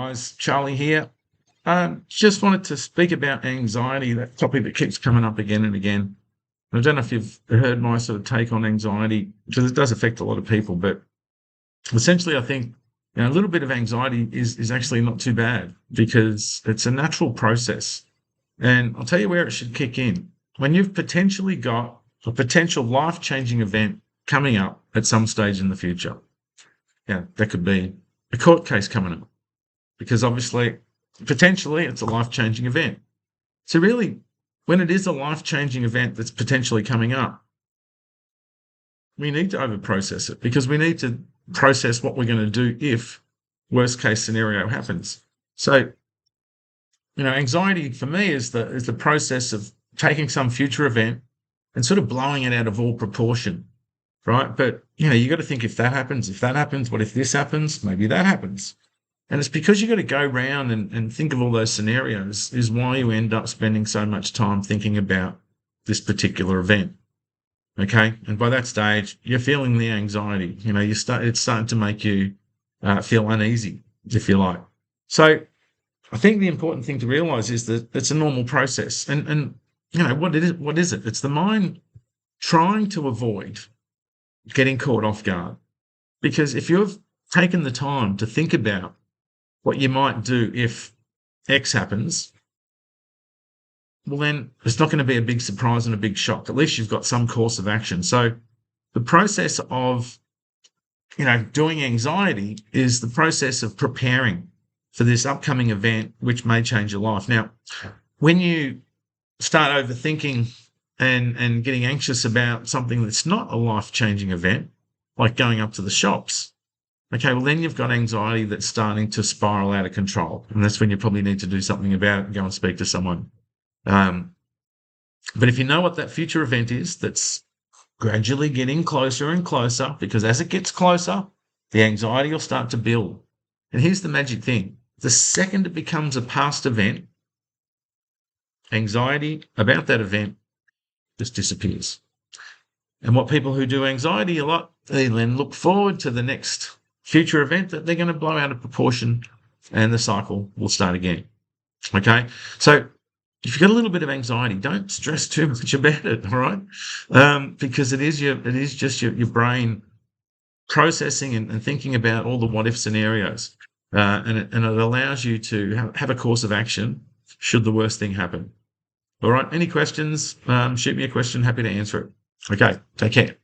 guys, Charlie here. Just wanted to speak about anxiety, that topic that keeps coming up again and again. I don't know if you've heard my sort of take on anxiety, because it does affect a lot of people, but essentially, I think a little bit of anxiety is actually not too bad because it's a natural process. And I'll tell you where it should kick in. When you've potentially got a potential life-changing event coming up at some stage in the future. Yeah, that could be a court case coming up because obviously, potentially, it's a life-changing event. So really, when it is a life-changing event that's potentially coming up, we need to over-process it because we need to process what we're going to do if worst-case scenario happens. So, anxiety for me is the process of taking some future event and sort of blowing it out of all proportion, right? But, you got to think if that happens, what if this happens? Maybe that happens. And it's because you got to go around and think of all those scenarios is why you end up spending so much time thinking about this particular event. Okay. And by that stage, you're feeling the anxiety, it's starting to make you feel uneasy, if you like. So I think the important thing to realize is that it's a normal process. And what is it? It's the mind trying to avoid getting caught off guard. Because if you've taken the time to think about what you might do if X happens, well, then it's not going to be a big surprise and a big shock. At least you've got some course of action. So the process of, doing anxiety is the process of preparing for this upcoming event, which may change your life. Now, when you start overthinking and getting anxious about something that's not a life-changing event, like going up to the shops, okay, well, then you've got anxiety that's starting to spiral out of control. And that's when you probably need to do something about it and go and speak to someone. But if you know what that future event is, that's gradually getting closer and closer, because as it gets closer, the anxiety will start to build. And here's the magic thing. The second it becomes a past event, anxiety about that event just disappears. And what people who do anxiety a lot, they then look forward to the next future event that they're going to blow out of proportion and the cycle will start again. Okay. So if you've got a little bit of anxiety, don't stress too much about it. All right. Because it is just your brain processing and thinking about all the what if scenarios. And it allows you to have a course of action should the worst thing happen. All right. Any questions? Shoot me a question. Happy to answer it. Okay. Take care.